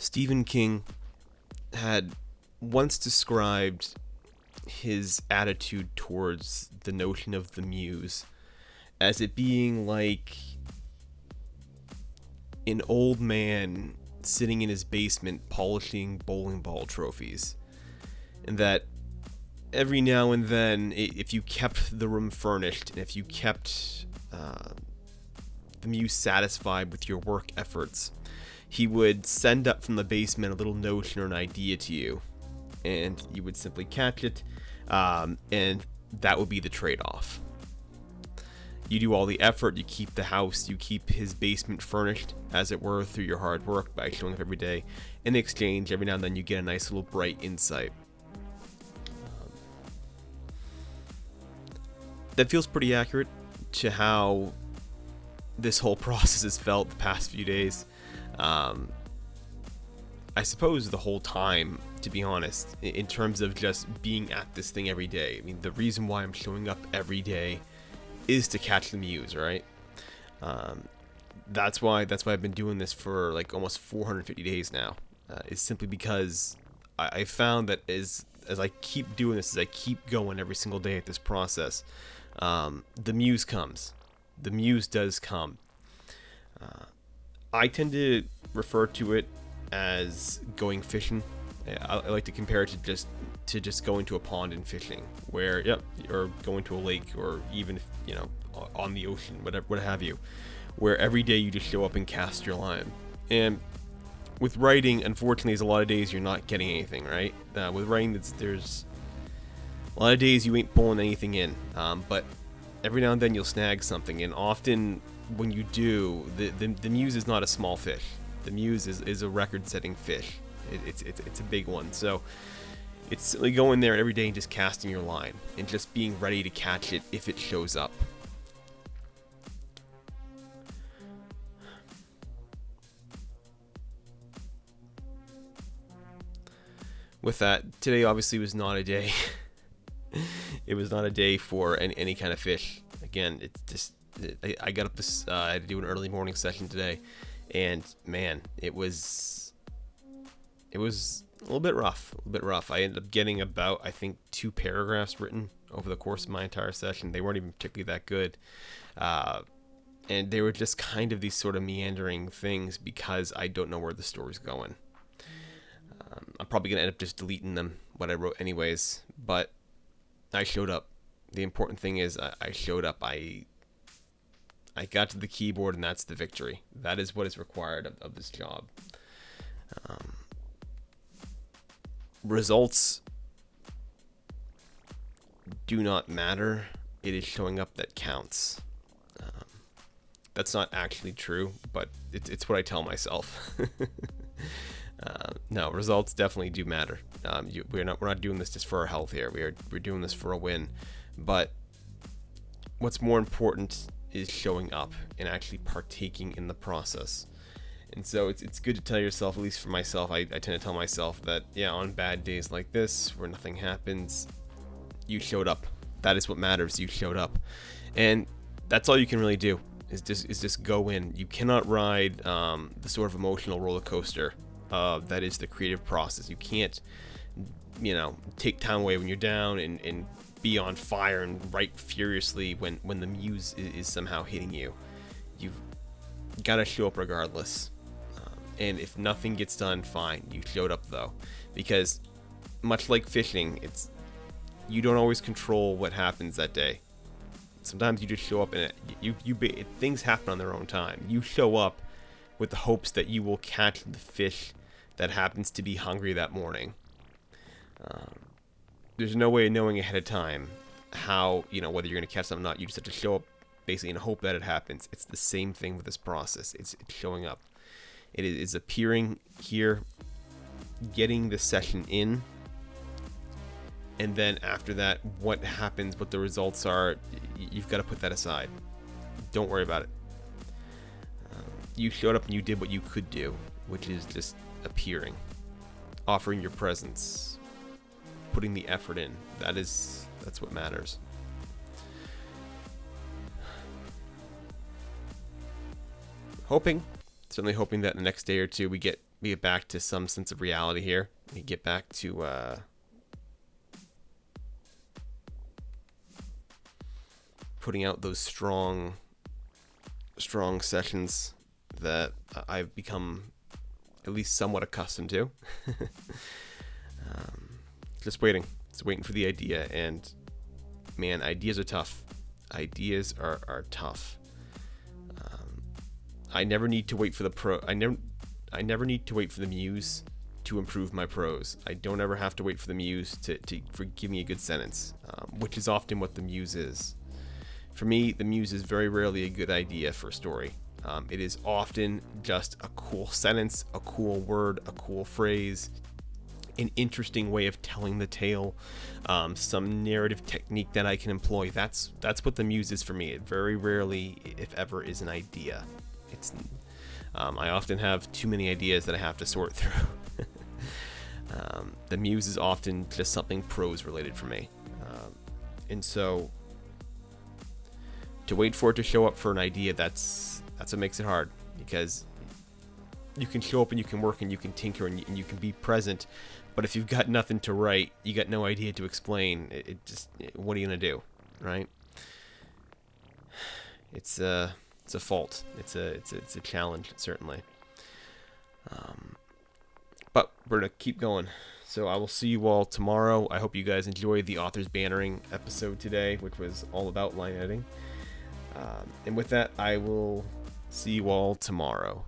Stephen King had once described his attitude towards the notion of the muse as it being like an old man sitting in his basement polishing bowling ball trophies. And that every now and then, if you kept the room furnished, and if you kept the muse satisfied with your work efforts, he would send up from the basement a little notion or an idea to you, and you would simply catch it, and that would be the trade-off. You do all the effort, you keep the house, you keep his basement furnished, as it were, through your hard work by showing up every day. In exchange, every now and then you get a nice little bright insight. That feels pretty accurate to how this whole process has felt the past few days. I suppose the whole time, to be honest, in terms of just being at this thing every day. I mean, the reason why I'm showing up every day is to catch the muse, right? That's why I've been doing this for like almost 450 days now. Is simply because I found that as I keep doing this, as I keep going every single day at this process, the muse comes. The muse does come. I tend to refer to it as going fishing. I like to compare it to just going to a pond and fishing, where or going to a lake, or even on the ocean, whatever, what have you, where every day you just show up and cast your line. And with writing, unfortunately, there's a lot of days you're not getting anything, right? With writing, there's a lot of days you ain't pulling anything in, but every now and then you'll snag something, and often when you do, the muse is not a small fish. The muse is a record-setting fish. It's a big one. So it's simply going there every day and just casting your line and just being ready to catch it if it shows up. With that, today obviously was not a day. It was not a day for any kind of fish. Again, it's just I got up I had to do an early morning session today, and man, it was a little bit rough. I ended up getting about, I think, 2 paragraphs written over the course of my entire session. They weren't even particularly that good, and they were just kind of these sort of meandering things because I don't know where the story's going. I'm probably gonna end up just deleting them, what I wrote anyways, but I showed up. The important thing is I showed up. I got to the keyboard, and that's the victory. That is what is required of this job. Results do not matter. It is showing up that counts. That's not actually true, but it's what I tell myself. No, results definitely do matter. We're not doing this just for our health here. We're doing this for a win. But what's more important is showing up and actually partaking in the process. And so it's good to tell yourself, at least for myself, I tend to tell myself that, on bad days like this, where nothing happens, you showed up. That is what matters. You showed up. And that's all you can really do, is just go in. You cannot ride the sort of emotional roller coaster that is the creative process. You can't, take time away when you're down and be on fire and write furiously when the muse is somehow hitting you. You've got to show up regardless. And if nothing gets done, fine. You showed up though, because much like fishing, you don't always control what happens that day. Sometimes you just show up and things happen on their own time. You show up with the hopes that you will catch the fish that happens to be hungry that morning. There's no way of knowing ahead of time how, whether you're going to catch something or not. You just have to show up basically in hope that it happens. It's the same thing with this process. It's showing up. It is appearing here, getting the session in, and then after that, what happens, what the results are, you've got to put that aside. Don't worry about it. You showed up and you did what you could do, which is just appearing, offering your presence, putting the effort in. That's what matters. Certainly hoping that in the next day or two we get we get back to some sense of reality here. We get back to putting out those strong sessions that I've become at least somewhat accustomed to. Just waiting for the idea. And man, ideas are tough. Ideas are tough. I never need to wait for the I never need to wait for the muse to improve my prose. I don't ever have to wait for the muse to give me a good sentence, which is often what the muse is. For me, the muse is very rarely a good idea for a story. It is often just a cool sentence, a cool word, a cool phrase, an interesting way of telling the tale, some narrative technique that I can employ. That's what the muse is for me. It very rarely, if ever, is an idea. I often have too many ideas that I have to sort through. The muse is often just something prose related for me, and so to wait for it to show up for an idea, that's what makes it hard, because you can show up and you can work and you can tinker and you can be present, but if you've got nothing to write, you got no idea to explain, what are you gonna do, right? It's a fault. It's a challenge, certainly. But we're gonna keep going. So I will see you all tomorrow. I hope you guys enjoyed the author's bannering episode today, which was all about line editing. And with that, I will see you all tomorrow.